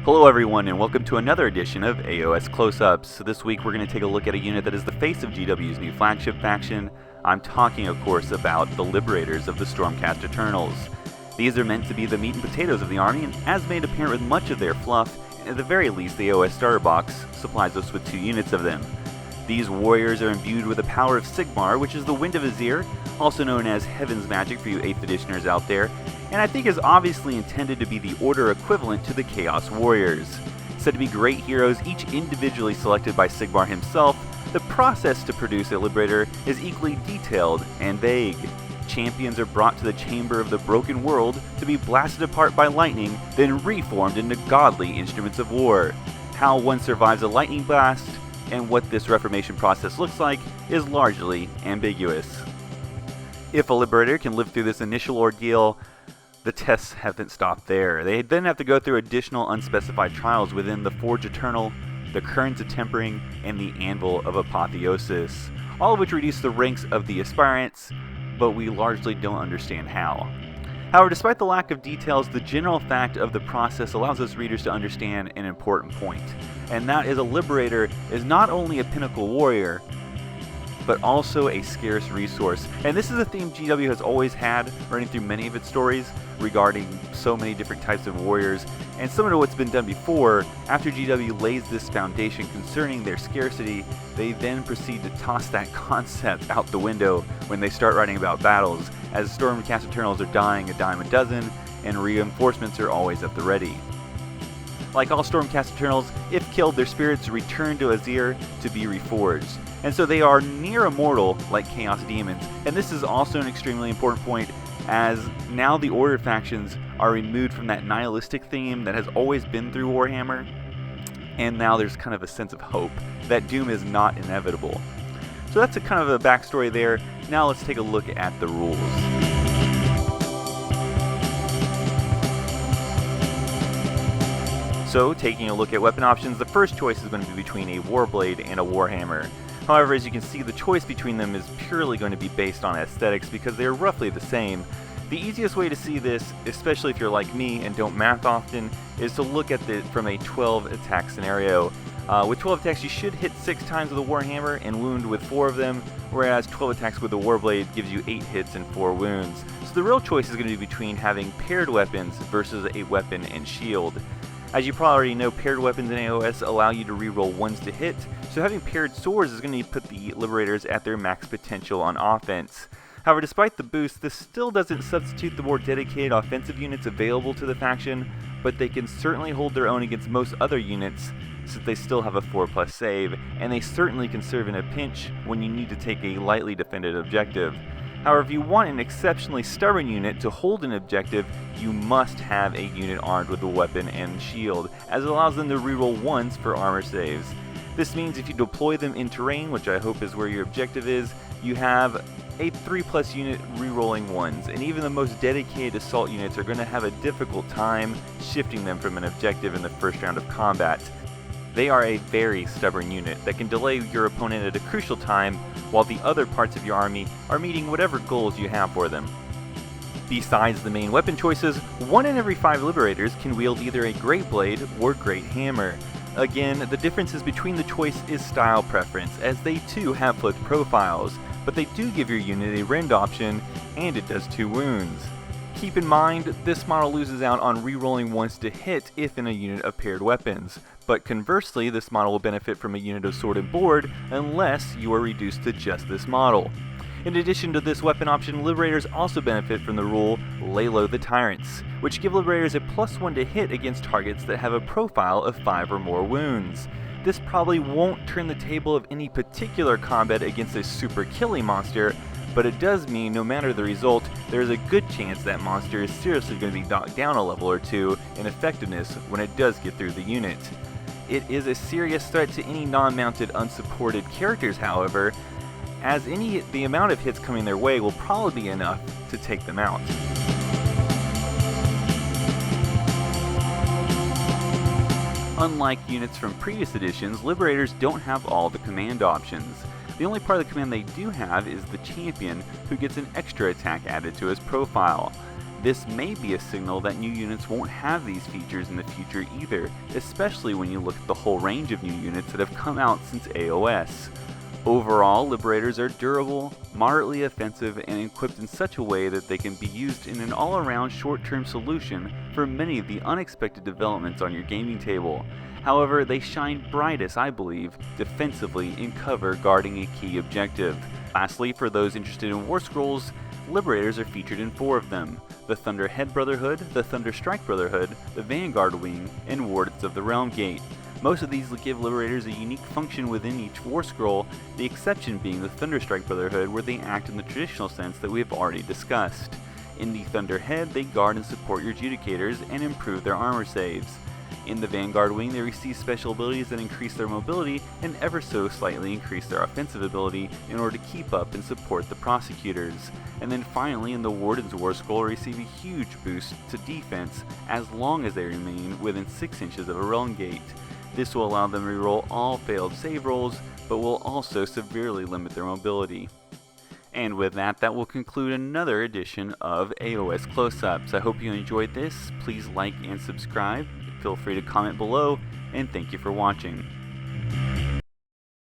Hello everyone and welcome to another edition of AoS Close-Ups. So this week we're going to take a look at a unit that is the face of GW's new flagship faction. I'm talking of course about the Liberators of the Stormiest Eternals. These are meant to be the meat and potatoes of the army, and as made apparent with much of their fluff, at the very least the AoS starter box supplies us with 2 units of them. These warriors are imbued with the power of Sigmar, which is the Wind of Azir, also known as Heaven's Magic for you 8th editioners out there, and I think is obviously intended to be the Order equivalent to the Chaos Warriors. Said to be great heroes, each individually selected by Sigmar himself, the process to produce a Liberator is equally detailed and vague. Champions are brought to the Chamber of the Broken World to be blasted apart by lightning, then reformed into godly instruments of war. How one survives a lightning blast, and what this reformation process looks like, is largely ambiguous. If a Liberator can live through this initial ordeal, the tests haven't stopped there. They then have to go through additional unspecified trials within the Forge Eternal, the Currents of Tempering, and the Anvil of Apotheosis, all of which reduce the ranks of the aspirants, but we largely don't understand how. However, despite the lack of details, the general fact of the process allows us readers to understand an important point, and that is a Liberator is not only a pinnacle warrior, but also a scarce resource. And this is a theme GW has always had running through many of its stories regarding so many different types of warriors. And similar to what's been done before, after GW lays this foundation concerning their scarcity, they then proceed to toss that concept out the window when they start writing about battles, as Stormiest Eternals are dying a dime a dozen, and reinforcements are always at the ready. Like all Stormiest Eternals, if killed, their spirits return to Azir to be reforged. And so they are near immortal like Chaos Demons. And this is also an extremely important point, as now the Order factions are removed from that nihilistic theme that has always been through Warhammer, and now there's kind of a sense of hope that doom is not inevitable. So that's a kind of a backstory there. Now let's take a look at the rules. So, taking a look at weapon options, the first choice is going to be between a Warblade and a Warhammer. However, as you can see, the choice between them is purely going to be based on aesthetics because they are roughly the same. The easiest way to see this, especially if you're like me and don't math often, is to look at it from a 12 attack scenario. With 12 attacks, you should hit 6 times with a Warhammer and wound with 4 of them, whereas 12 attacks with a Warblade gives you 8 hits and 4 wounds. So the real choice is going to be between having paired weapons versus a weapon and shield. As you probably already know, paired weapons in AoS allow you to reroll 1s to hit, so having paired swords is going to put the Liberators at their max potential on offense. However, despite the boost, this still doesn't substitute the more dedicated offensive units available to the faction, but they can certainly hold their own against most other units, since they still have a 4+ save, and they certainly can serve in a pinch when you need to take a lightly defended objective. However, if you want an exceptionally stubborn unit to hold an objective, you must have a unit armed with a weapon and shield, as it allows them to reroll 1s for armor saves. This means if you deploy them in terrain, which I hope is where your objective is, you have a 3+ unit rerolling 1s, and even the most dedicated assault units are going to have a difficult time shifting them from an objective in the first round of combat. They are a very stubborn unit that can delay your opponent at a crucial time, while the other parts of your army are meeting whatever goals you have for them. Besides the main weapon choices, 1 in every 5 Liberators can wield either a Great Blade or Great Hammer. Again, the differences between the choice is style preference, as they too have flipped profiles, but they do give your unit a rend option, and it does 2 wounds. Keep in mind, this model loses out on rerolling 1s to hit if in a unit of paired weapons, but conversely, this model will benefit from a unit of sword and board unless you are reduced to just this model. In addition to this weapon option, Liberators also benefit from the rule Lay Low the Tyrants, which give Liberators a +1 to hit against targets that have a profile of 5 or more wounds. This probably won't turn the table of any particular combat against a super killing monster, but it does mean no matter the result, there is a good chance that monster is seriously going to be knocked down a level or 2 in effectiveness when it does get through the unit. It is a serious threat to any non-mounted unsupported characters, however, as the amount of hits coming their way will probably be enough to take them out. Unlike units from previous editions, Liberators don't have all the command options. The only part of the command they do have is the champion, who gets an extra attack added to his profile. This may be a signal that new units won't have these features in the future either, especially when you look at the whole range of new units that have come out since AoS. Overall, Liberators are durable, moderately offensive, and equipped in such a way that they can be used in an all-around short-term solution for many of the unexpected developments on your gaming table. However, they shine brightest, I believe, defensively in cover guarding a key objective. Lastly, for those interested in War Scrolls, Liberators are featured in 4 of them: the Thunderhead Brotherhood, the Thunderstrike Brotherhood, the Vanguard Wing, and Wardens of the Realm Gate. Most of these give Liberators a unique function within each War Scroll, the exception being the Thunderstrike Brotherhood, where they act in the traditional sense that we have already discussed. In the Thunderhead, they guard and support your Judicators and improve their armor saves. In the Vanguard Wing, they receive special abilities that increase their mobility and ever so slightly increase their offensive ability in order to keep up and support the Prosecutors. And then finally, in the Warden's War Scroll, receive a huge boost to defense as long as they remain within 6 inches of a Realm Gate. This will allow them to reroll all failed save rolls, but will also severely limit their mobility. And with that will conclude another edition of AoS Close-Ups. I hope you enjoyed this. Please like and subscribe. Feel free to comment below, and thank you for watching.